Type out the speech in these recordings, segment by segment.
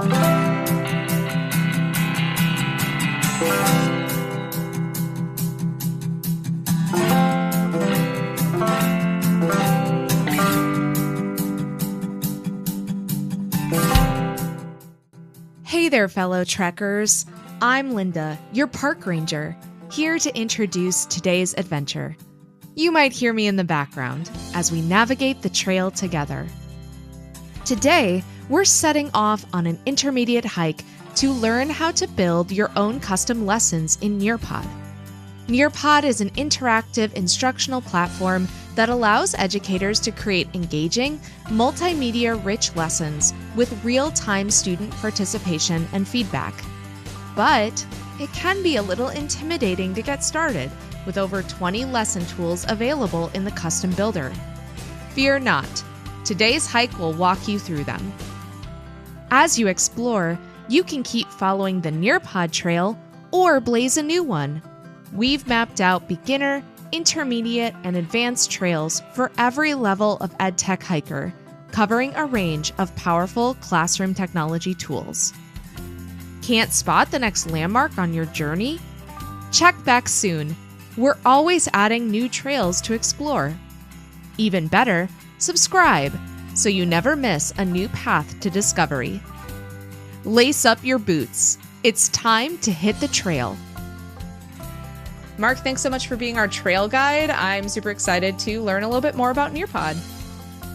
Hey there, fellow trekkers. I'm Linda, your park ranger, here to introduce today's adventure. You might hear me in the background as we navigate the trail together. Today, we're setting off on an intermediate hike to learn how to build your own custom lessons in Nearpod. Nearpod is an interactive instructional platform that allows educators to create engaging, multimedia-rich lessons with real-time student participation and feedback. But it can be a little intimidating to get started with over 20 lesson tools available in the custom builder. Fear not, today's hike will walk you through them. As you explore, you can keep following the Nearpod Trail or blaze a new one. We've mapped out beginner, intermediate, and advanced trails for every level of EdTech hiker, covering a range of powerful classroom technology tools. Can't spot the next landmark on your journey? Check back soon. We're always adding new trails to explore. Even better, subscribe so you never miss a new path to discovery. Lace up your boots. It's time to hit the trail. Mark, thanks so much for being our trail guide. I'm super excited to learn a little bit more about Nearpod.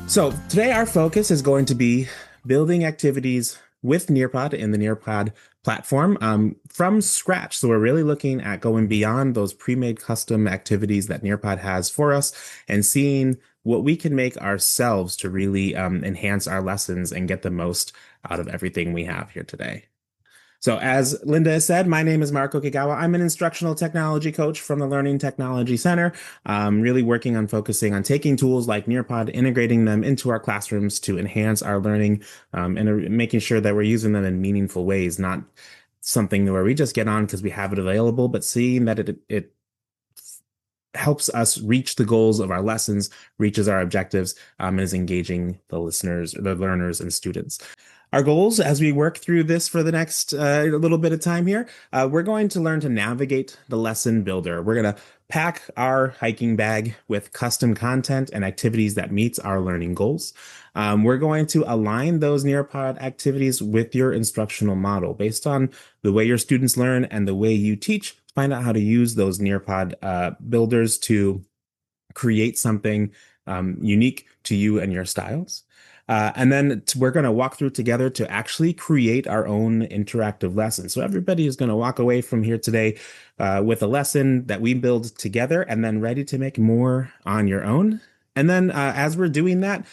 So today our focus is going to be building activities with Nearpod in the Nearpod platform from scratch. So we're really looking at going beyond those pre-made custom activities that Nearpod has for us and seeing what we can make ourselves to really enhance our lessons and get the most out of everything we have here today. So as Linda said, my name is Mark Okigawa. I'm an instructional technology coach from the Learning Technology Center, really working on focusing on taking tools like Nearpod, integrating them into our classrooms to enhance our learning and making sure that we're using them in meaningful ways, not something where we just get on because we have it available, but seeing that it helps us reach the goals of our lessons, reaches our objectives, and is engaging the listeners, the learners, and students. Our goals as we work through this for the next little bit of time here, we're going to learn to navigate the lesson builder. We're going to pack our hiking bag with custom content and activities that meets our learning goals. We're going to align those Nearpod activities with your instructional model based on the way your students learn and the way you teach. Find out how to use those Nearpod builders to create something unique to you and your styles. And then we're going to walk through together to actually create our own interactive lesson. So everybody is going to walk away from here today with a lesson that we build together and then ready to make more on your own. And then as we're doing that,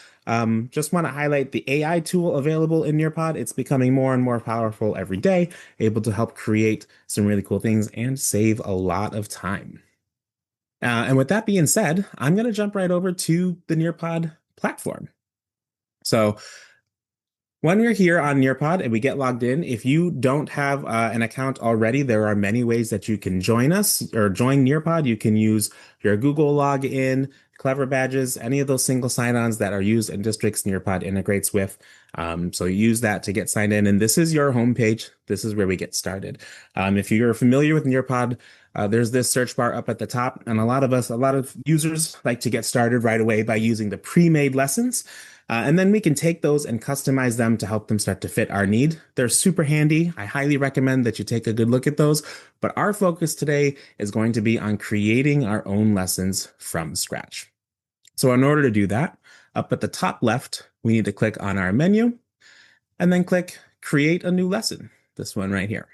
just want to highlight the AI tool available in Nearpod. It's becoming more and more powerful every day, able to help create some really cool things and save a lot of time. And with that being said, I'm going to jump right over to the Nearpod platform. So when we're here on Nearpod and we get logged in, if you don't have an account already, there are many ways that you can join us or join Nearpod. You can use your Google login, Clever Badges, any of those single sign-ons that are used in districts Nearpod integrates with. So use that to get signed in. And this is your homepage. This is where we get started. If you're familiar with Nearpod, there's this search bar up at the top. And a lot of users like to get started right away by using the pre-made lessons. And then we can take those and customize them to help them start to fit our need. They're super handy. I highly recommend that you take a good look at those. But our focus today is going to be on creating our own lessons from scratch. So in order to do that, up at the top left, we need to click on our menu and then click Create a New Lesson, this one right here.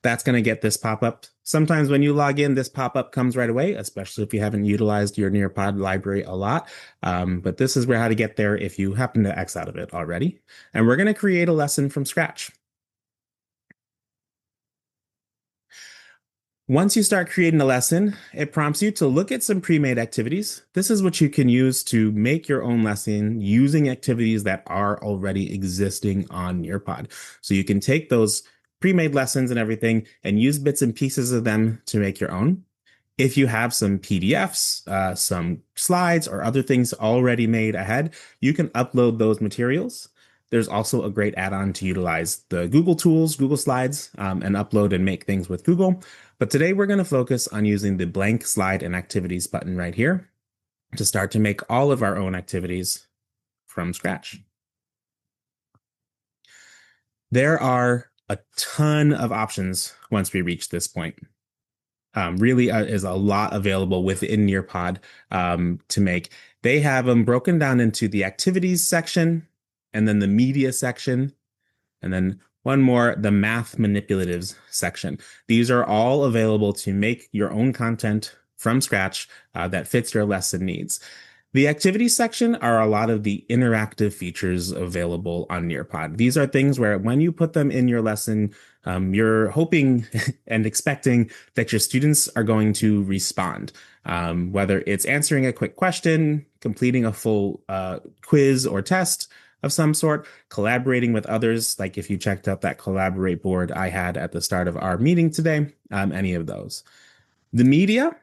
That's going to get this pop-up. Sometimes when you log in, this pop-up comes right away, especially if you haven't utilized your Nearpod library a lot. But this is how to get there if you happen to X out of it already. And we're going to create a lesson from scratch. Once you start creating a lesson, it prompts you to look at some pre-made activities. This is what you can use to make your own lesson using activities that are already existing on Nearpod. So you can take those pre-made lessons and everything and use bits and pieces of them to make your own. If you have some PDFs, some slides or other things already made ahead, you can upload those materials. There's also a great add-on to utilize the Google tools, Google Slides, and upload and make things with Google. But today we're going to focus on using the blank slide and activities button right here to start to make all of our own activities from scratch. There are a ton of options once we reach this point. Really is a lot available within Nearpod to make. They have them broken down into the activities section and then the media section, and then one more, the math manipulatives section. These are all available to make your own content from scratch that fits your lesson needs. The activities section are a lot of the interactive features available on Nearpod. These are things where when you put them in your lesson, you're hoping and expecting that your students are going to respond. Whether it's answering a quick question, completing a full quiz or test of some sort, collaborating with others, like if you checked out that collaborate board I had at the start of our meeting today, any of those. The media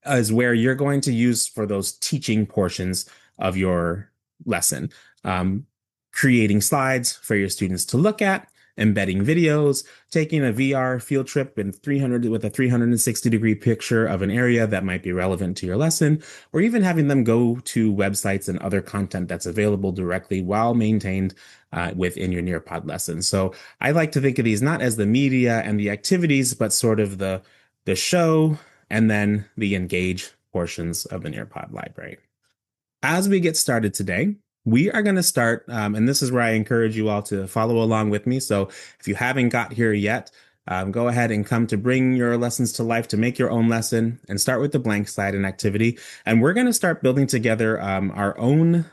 is where you're going to use for those teaching portions of your lesson. Creating slides for your students to look at, embedding videos, taking a VR field trip with a 360-degree picture of an area that might be relevant to your lesson, or even having them go to websites and other content that's available directly while maintained within your Nearpod lesson. So I like to think of these not as the media and the activities, but sort of the show and then the engage portions of the Nearpod library. As we get started today, we are going to start, and this is where I encourage you all to follow along with me. So if you haven't got here yet, go ahead and come to bring your lessons to life to make your own lesson and start with the blank slide and activity. And we're going to start building together our own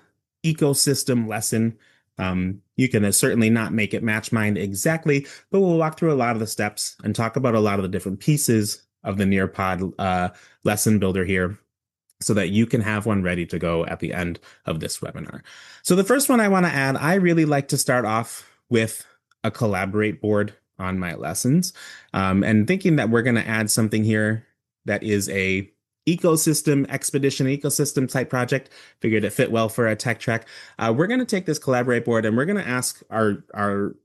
ecosystem lesson. You can certainly not make it match mine exactly, but we'll walk through a lot of the steps and talk about a lot of the different pieces of the Nearpod lesson builder here so that you can have one ready to go at the end of this webinar. So the first one I want to add, I really like to start off with a collaborate board on my lessons, and thinking that we're going to add something here that is a ecosystem type project. Figured it fit well for a tech track. We're going to take this collaborate board and we're going to ask our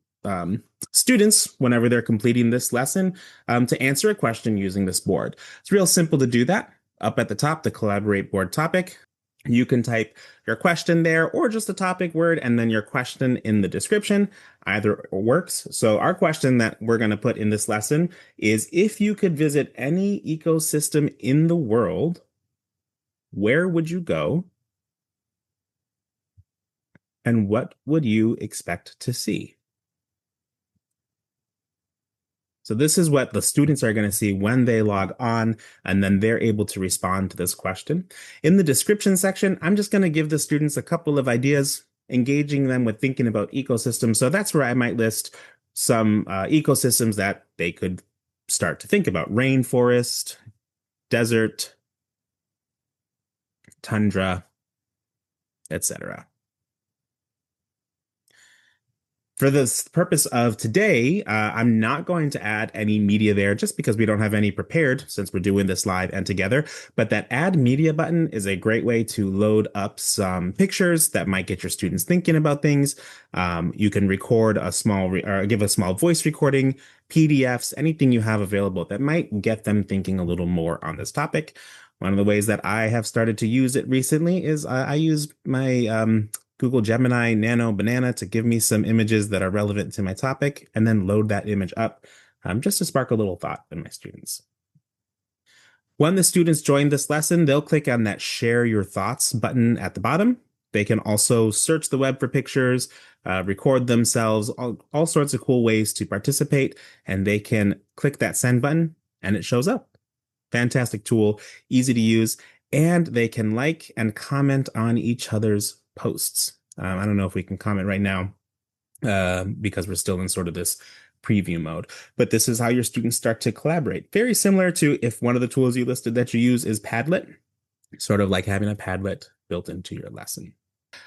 students, whenever they're completing this lesson, to answer a question using this board. It's real simple to do that. Up at the top, the collaborate board topic. You can type your question there or just the topic word and then your question in the description. Either works. So our question that we're going to put in this lesson is, if you could visit any ecosystem in the world, where would you go? And what would you expect to see? So this is what the students are going to see when they log on, and then they're able to respond to this question. In the description section, I'm just going to give the students a couple of ideas, engaging them with thinking about ecosystems. So that's where I might list some ecosystems that they could start to think about: rainforest, desert, tundra, etc. For the purpose of today, I'm not going to add any media there just because we don't have any prepared since we're doing this live and together. But that add media button is a great way to load up some pictures that might get your students thinking about things. You can record a small or give a small voice recording, PDFs, anything you have available that might get them thinking a little more on this topic. One of the ways that I have started to use it recently is I use my Google Gemini Nano Banana to give me some images that are relevant to my topic and then load that image up just to spark a little thought in my students. When the students join this lesson, they'll click on that share your thoughts button at the bottom. They can also search the web for pictures, record themselves, all sorts of cool ways to participate, and they can click that send button and it shows up. Fantastic tool, easy to use, and they can like and comment on each other's posts. I don't know if we can comment right now because we're still in sort of this preview mode, but this is how your students start to collaborate. Very similar to if one of the tools you listed that you use is Padlet, sort of like having a Padlet built into your lesson.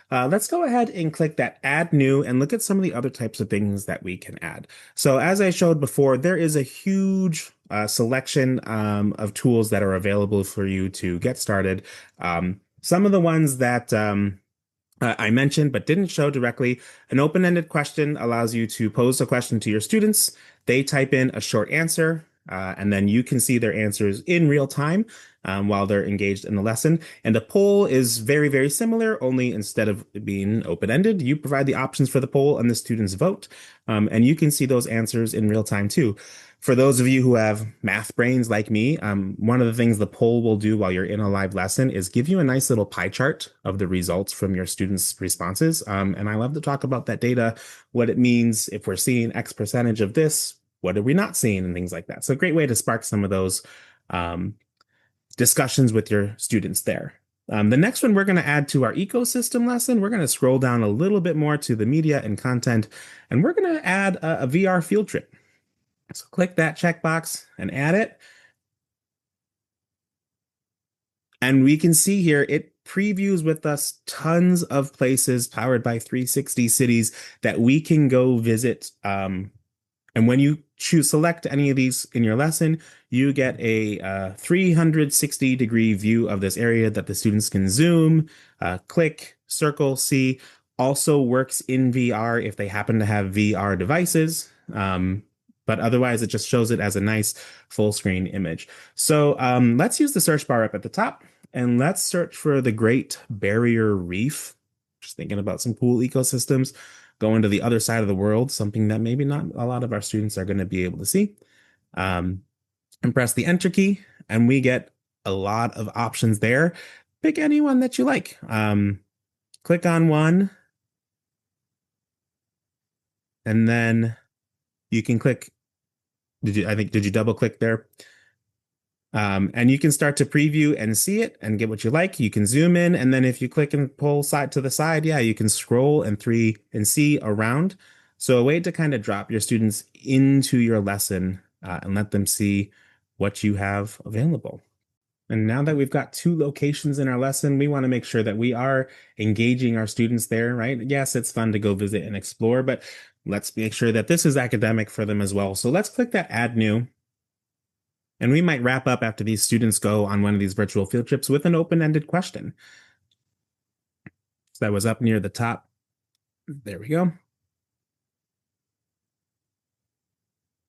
Let's go ahead and click that add new and look at some of the other types of things that we can add. So as I showed before, there is a huge selection of tools that are available for you to get started. Some of the ones that I mentioned but didn't show directly. An open-ended question allows you to pose a question to your students. They type in a short answer, and then you can see their answers in real time while they're engaged in the lesson. And a poll is very, very similar, only instead of being open-ended, you provide the options for the poll and the students vote. And you can see those answers in real time too. For those of you who have math brains like me, one of the things the poll will do while you're in a live lesson is give you a nice little pie chart of the results from your students' responses. And I love to talk about that data, what it means if we're seeing X percentage of this, what are we not seeing, and things like that. So a great way to spark some of those um, discussions with your students there. The next one we're going to add to our ecosystem lesson, we're going to scroll down a little bit more to the media and content, and we're going to add a VR field trip. So click that checkbox and add it. And we can see here it previews with us tons of places powered by 360 cities that we can go visit. And when you select any of these in your lesson, you get a 360-degree view of this area that the students can zoom, click, circle, see. Also works in VR if they happen to have VR devices. But otherwise, it just shows it as a nice full screen image. So let's use the search bar up at the top and let's search for the Great Barrier Reef. Just thinking about some cool ecosystems going to the other side of the world, something that maybe not a lot of our students are going to be able to see. And press the enter key, and we get a lot of options there. Pick any one that you like. Click on one, and then you can click. Did you double click there? And you can start to preview and see it and get what you like. You can zoom in, and then if you click and pull side to the side, yeah, you can scroll and see around. So a way to kind of drop your students into your lesson and let them see what you have available. And now that we've got two locations in our lesson, we want to make sure that we are engaging our students there, right? Yes, it's fun to go visit and explore, but let's make sure that this is academic for them as well. So let's click that Add New. And we might wrap up after these students go on one of these virtual field trips with an open-ended question. So that was up near the top. There we go.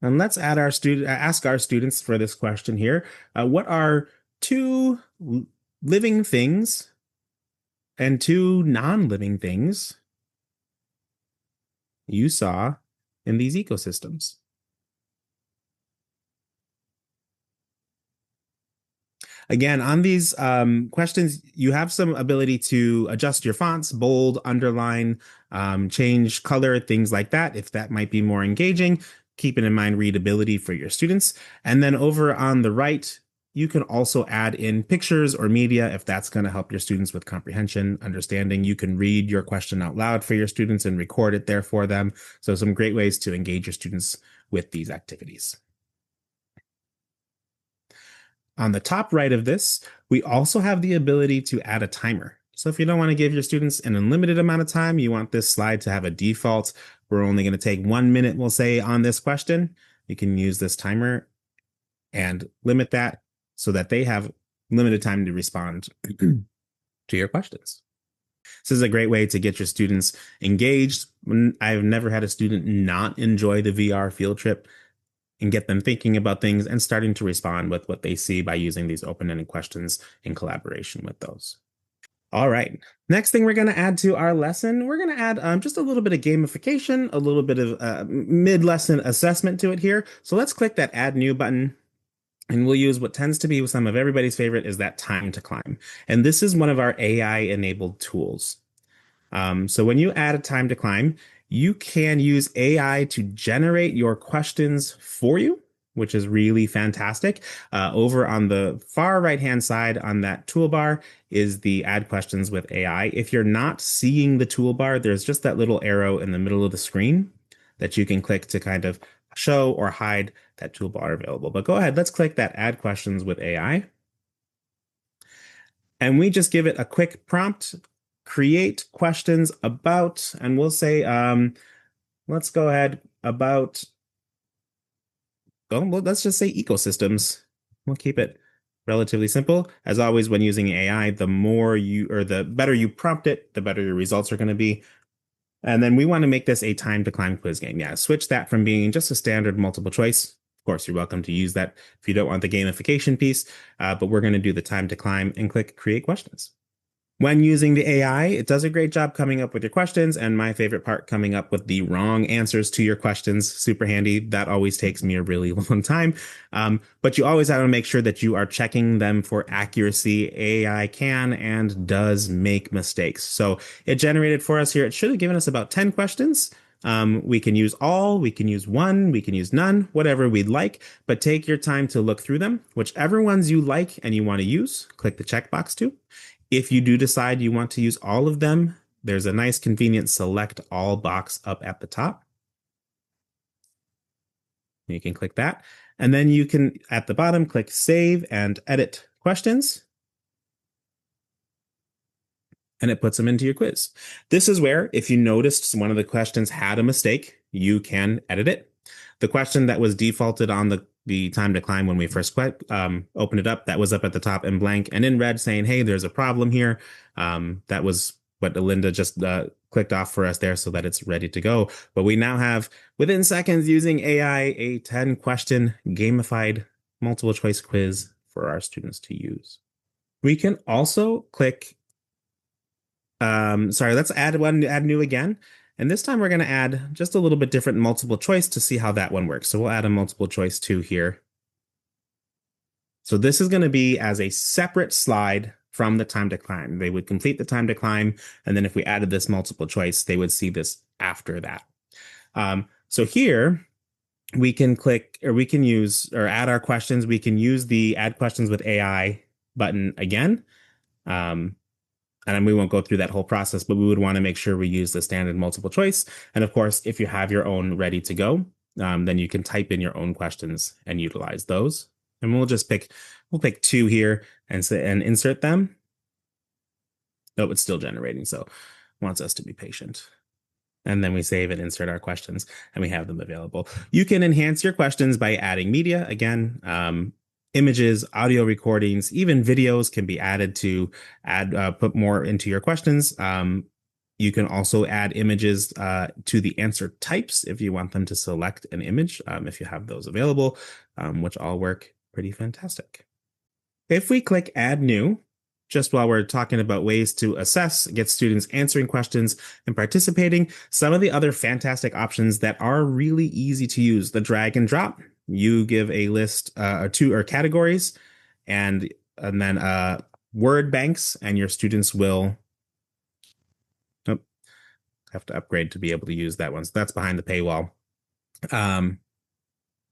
And let's ask our students for this question here. What are two living things and two non-living things you saw in these ecosystems? Again, on these questions, you have some ability to adjust your fonts, bold, underline, change color, things like that, if that might be more engaging, keeping in mind readability for your students. And then over on the right, you can also add in pictures or media if that's going to help your students with comprehension, understanding. You can read your question out loud for your students and record it there for them. So some great ways to engage your students with these activities. On the top right of this, we also have the ability to add a timer. So if you don't want to give your students an unlimited amount of time, you want this slide to have a default. We're only going to take 1 minute, we'll say, on this question. You can use this timer and limit that so that they have limited time to respond to your questions. This is a great way to get your students engaged. I've never had a student not enjoy the VR field trip and get them thinking about things and starting to respond with what they see by using these open-ended questions in collaboration with those. All right. Next thing we're going to add to our lesson, we're going to add just a little bit of gamification, a little bit of mid-lesson assessment to it here. So let's click that Add New button. And we'll use what tends to be some of everybody's favorite is that time to climb. And this is one of our AI-enabled tools. So when you add a time to climb, you can use AI to generate your questions for you, which is really fantastic. Over on the far right-hand side on that toolbar is the Add Questions with AI. If you're not seeing the toolbar, there's just that little arrow in the middle of the screen that you can click to kind of show or hide that toolbar available. But go ahead, let's click that Add Questions with AI. And we just give it a quick prompt, create questions about, and we'll say, let's go ahead about, well, let's just say ecosystems. We'll keep it relatively simple. As always, when using AI, the more you or the better you prompt it, the better your results are going to be. And then we want to make this a time to climb quiz game. Yeah, switch that from being just a standard multiple choice. Of course, you're welcome to use that if you don't want the gamification piece, but we're going to do the time to climb and click create questions. When using the AI, it does a great job coming up with your questions, and my favorite part, coming up with the wrong answers to your questions. Super handy. That always takes me a really long time. But you always have to make sure that you are checking them for accuracy. AI can and does make mistakes. So it generated for us here. It should have given us about 10 questions. We can use all, we can use one, we can use none, whatever we'd like, but take your time to look through them. Whichever ones you like and you want to use, click the checkbox to. If you do decide you want to use all of them, there's a nice convenient select all box up at the top. You can click that. And then you can, at the bottom, click save and edit questions. And it puts them into your quiz. This is where, if you noticed one of the questions had a mistake, you can edit it. The question that was defaulted on the time to climb when we first opened it up, that was up at the top in blank and in red saying, hey, there's a problem here. That was what Linda just clicked off for us there so that it's ready to go. But we now have, within seconds, using AI, a 10-question gamified multiple choice quiz for our students to use. We can also click, let's add new again. And this time we're going to add just a little bit different multiple choice to see how that one works. So we'll add a multiple choice 2 here. So this is going to be as a separate slide from the time to climb. They would complete the time to climb. And then if we added this multiple choice, they would see this after that. So here we can click, or we can use, or add our questions. We can use the add questions with AI button again. And we won't go through that whole process, but we would want to make sure we use the standard multiple choice. And of course, if you have your own ready to go, then you can type in your own questions and utilize those. And we'll pick 2 here and insert them. Oh, it's still generating, so it wants us to be patient. And then we save and insert our questions, and we have them available. You can enhance your questions by adding media. Again, images, audio recordings, even videos can be added to put more into your questions. You can also add images to the answer types if you want them to select an image, if you have those available, which all work pretty fantastic. If we click add new, just while we're talking about ways to assess, get students answering questions and participating, some of the other fantastic options that are really easy to use, the drag and drop. You give a list or 2 or categories and then word banks, and your students will have to upgrade to be able to use that one. So that's behind the paywall.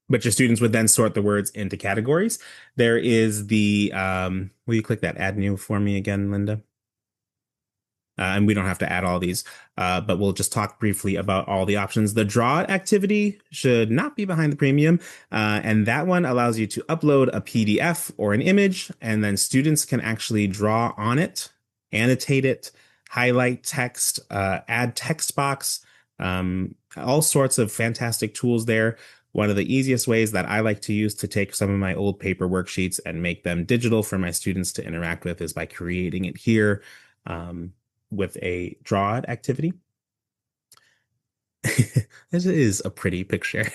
But your students would then sort the words into categories. There is the, will you click that add new for me again, Linda? And we don't have to add all these, but we'll just talk briefly about all the options. The draw activity should not be behind the premium. And that one allows you to upload a PDF or an image, and then students can actually draw on it, annotate it, highlight text, add text box, all sorts of fantastic tools there. One of the easiest ways that I like to use to take some of my old paper worksheets and make them digital for my students to interact with is by creating it here. With a draw activity. This is a pretty picture.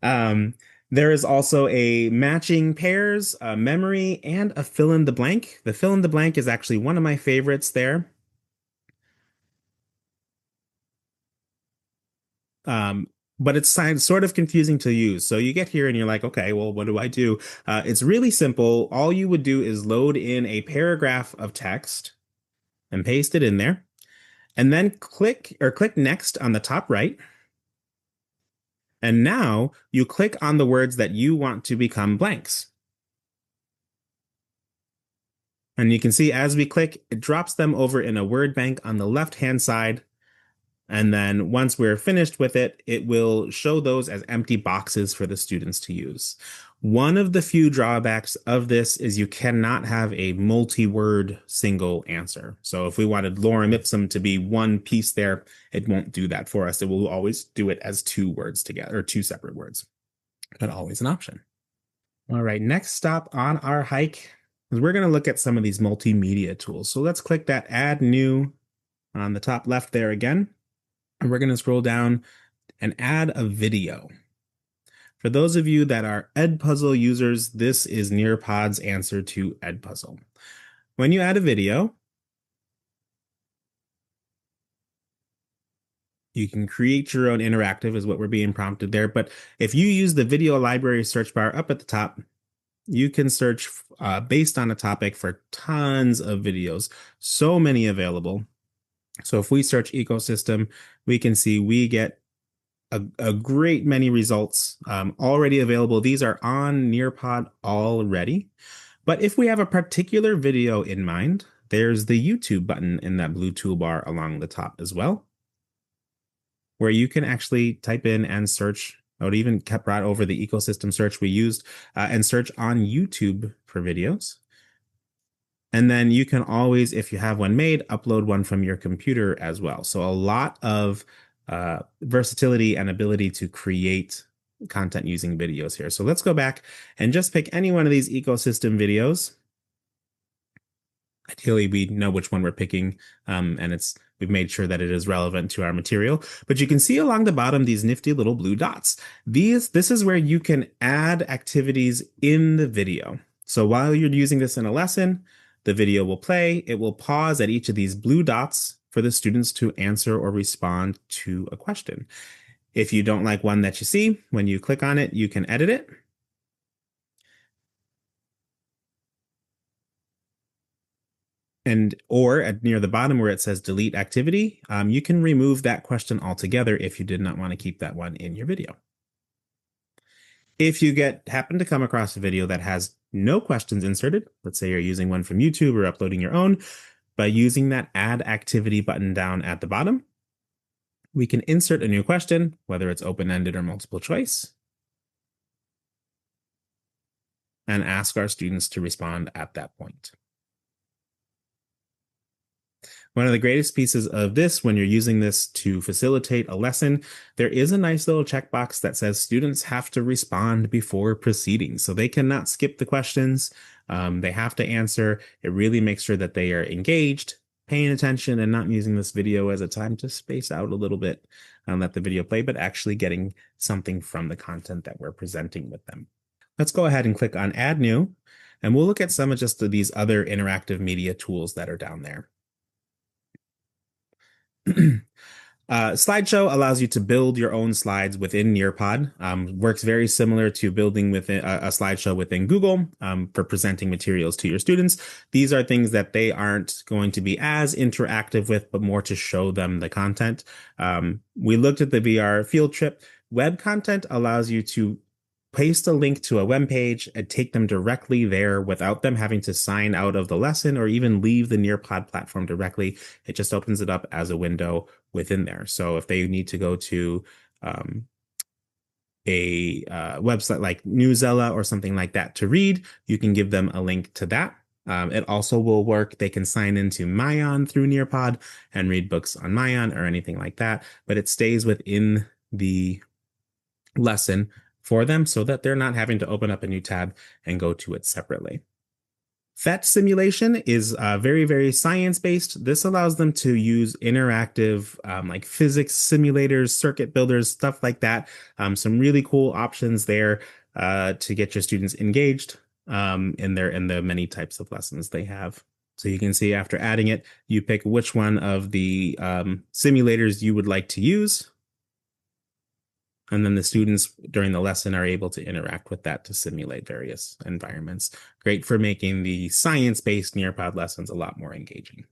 There is also a matching pairs, a memory, and a fill in the blank. The fill in the blank is actually one of my favorites there. But it's sort of confusing to use. So you get here and you're like, okay, well, what do I do? It's really simple. All you would do is load in a paragraph of text and paste it in there, and then click next on the top right. And now you click on the words that you want to become blanks. And you can see as we click, it drops them over in a word bank on the left-hand side. And then once we're finished with it, it will show those as empty boxes for the students to use. One of the few drawbacks of this is you cannot have a multi-word single answer. So if we wanted lorem ipsum to be one piece there, it won't do that for us. It will always do it as 2 words together, or 2 separate words, but always an option. All right, next stop on our hike is we're going to look at some of these multimedia tools. So let's click that Add New on the top left there again. And we're going to scroll down and add a video. For those of you that are Edpuzzle users, this is Nearpod's answer to Edpuzzle. When you add a video, you can create your own interactive is what we're being prompted there. But if you use the video library search bar up at the top, you can search based on a topic for tons of videos, so many available. So if we search ecosystem, we can see we get a great many results already available. These are on Nearpod already. But if we have a particular video in mind, there's the YouTube button in that blue toolbar along the top as well, where you can actually type in and search. I would even kept brought over the ecosystem search we used and search on YouTube for videos. And then you can always, if you have one made, upload one from your computer as well. So a lot of versatility and ability to create content using videos here. So let's go back and just pick any one of these ecosystem videos. Ideally, we know which one we're picking, and we've made sure that it is relevant to our material. But you can see along the bottom these nifty little blue dots. This is where you can add activities in the video. So while you're using this in a lesson, the video will play. It will pause at each of these blue dots for the students to answer or respond to a question. If you don't like one that you see, when you click on it, you can edit it. Or near the bottom where it says delete activity, you can remove that question altogether if you did not want to keep that one in your video. If you happen to come across a video that has no questions inserted, let's say you're using one from YouTube or uploading your own, by using that add activity button down at the bottom, we can insert a new question, whether it's open-ended or multiple choice, and ask our students to respond at that point. One of the greatest pieces of this, when you're using this to facilitate a lesson, there is a nice little checkbox that says students have to respond before proceeding. So they cannot skip the questions. They have to answer. It really makes sure that they are engaged, paying attention, and not using this video as a time to space out a little bit and let the video play, but actually getting something from the content that we're presenting with them. Let's go ahead and click on Add New, and we'll look at some of just these other interactive media tools that are down there. Slideshow allows you to build your own slides within Nearpod. Works very similar to building within a slideshow within Google for presenting materials to your students. These are things that they aren't going to be as interactive with, but more to show them the content. We looked at the VR Fieldtrip. Web content allows you to paste a link to a web page and take them directly there without them having to sign out of the lesson or even leave the Nearpod platform directly. It just opens it up as a window within there. So if they need to go to a website like Newsella or something like that to read, you can give them a link to that. It also will work. They can sign into Mayan through Nearpod and read books on Mayan or anything like that, but it stays within the lesson for them so that they're not having to open up a new tab and go to it separately. PHET simulation is very, very science-based. This allows them to use interactive like physics simulators, circuit builders, stuff like that. Some really cool options there to get your students engaged in the many types of lessons they have. So you can see after adding it, you pick which one of the simulators you would like to use. And then the students during the lesson are able to interact with that to simulate various environments. Great for making the science-based Nearpod lessons a lot more engaging.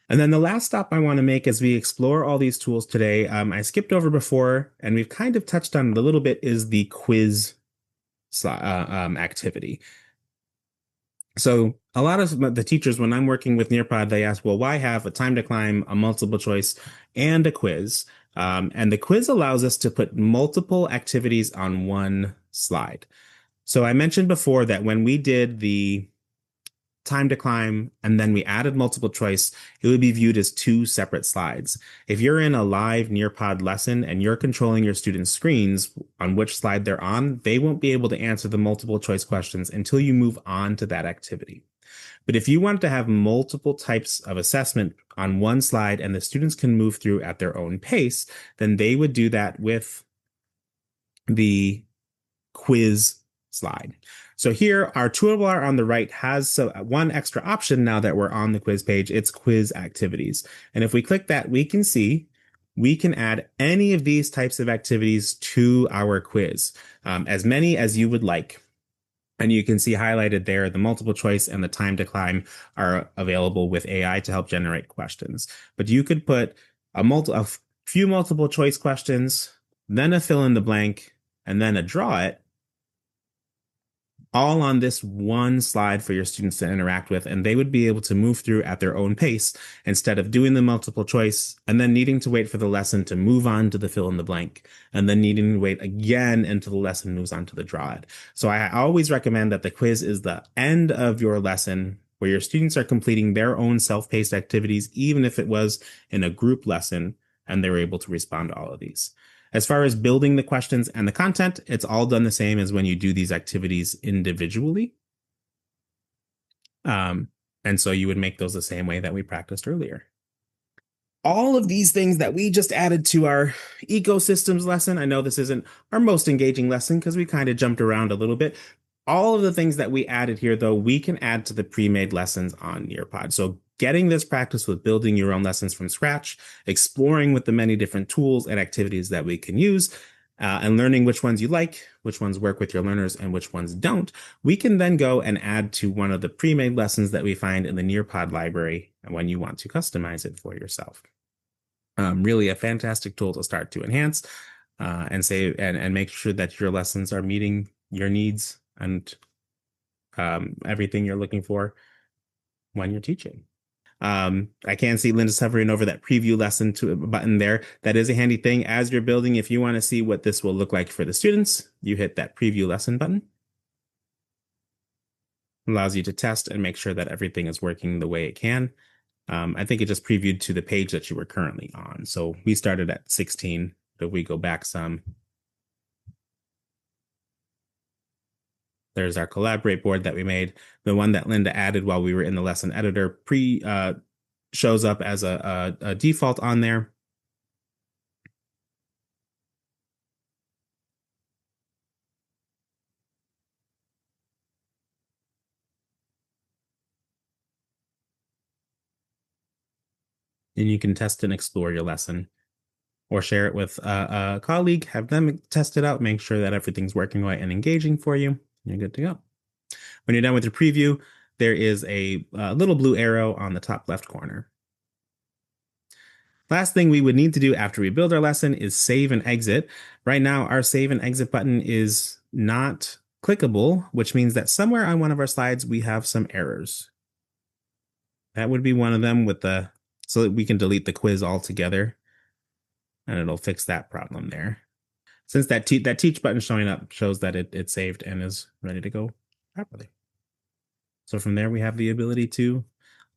And then the last stop I want to make as we explore all these tools today, I skipped over before, and we've kind of touched on it a little bit, is the quiz activity. So a lot of the teachers, when I'm working with Nearpod, they ask, well, why have a time to climb, a multiple choice, and a quiz? And the quiz allows us to put multiple activities on one slide. So I mentioned before that when we did the time to climb, and then we added multiple choice, it would be viewed as two separate slides. If you're in a live Nearpod lesson and you're controlling your students' screens on which slide they're on, they won't be able to answer the multiple choice questions until you move on to that activity. But if you want to have multiple types of assessment on one slide and the students can move through at their own pace, then they would do that with the quiz slide. So here, our toolbar on the right has one extra option now that we're on the quiz page. It's quiz activities. And if we click that, we can see we can add any of these types of activities to our quiz, as many as you would like. And you can see highlighted there, the multiple choice and the time to climb are available with AI to help generate questions. But you could put a few multiple choice questions, then a fill in the blank, and then a draw it, all on this one slide for your students to interact with, and they would be able to move through at their own pace instead of doing the multiple choice and then needing to wait for the lesson to move on to the fill in the blank and then needing to wait again until the lesson moves on to the draw it. So I always recommend that the quiz is the end of your lesson where your students are completing their own self-paced activities, even if it was in a group lesson and they were able to respond to all of these. As far as building the questions and the content, it's all done the same as when you do these activities individually. And so you would make those the same way that we practiced earlier. All of these things that we just added to our ecosystems lesson, I know this isn't our most engaging lesson because we kind of jumped around a little bit. All of the things that we added here, though, we can add to the pre-made lessons on Nearpod. So getting this practice with building your own lessons from scratch, exploring with the many different tools and activities that we can use, and learning which ones you like, which ones work with your learners, and which ones don't, we can then go and add to one of the pre-made lessons that we find in the Nearpod library when you want to customize it for yourself. Really a fantastic tool to start to enhance and save and make sure that your lessons are meeting your needs and everything you're looking for when you're teaching. I can see Linda's hovering over that preview lesson button there. That is a handy thing as you're building. If you want to see what this will look like for the students, you hit that preview lesson button. Allows you to test and make sure that everything is working the way it can. I think it just previewed to the page that you were currently on. So we started at 16, but if we go back some, there's our collaborate board that we made. The one that Linda added while we were in the lesson editor shows up as a default on there. And you can test and explore your lesson or share it with a colleague, have them test it out, make sure that everything's working right and engaging for you. You're good to go. When you're done with your preview, there is a little blue arrow on the top left corner. Last thing we would need to do after we build our lesson is save and exit. Right now, our save and exit button is not clickable, which means that somewhere on one of our slides, we have some errors. That would be one of them so that we can delete the quiz altogether, and it'll fix that problem there. Since that teach button showing up shows that it saved and is ready to go properly. So from there, we have the ability to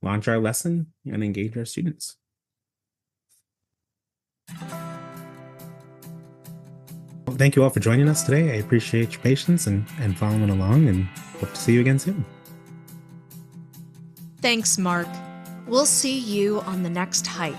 launch our lesson and engage our students. Well, thank you all for joining us today. I appreciate your patience and following along, and hope to see you again soon. Thanks, Mark. We'll see you on the next hike.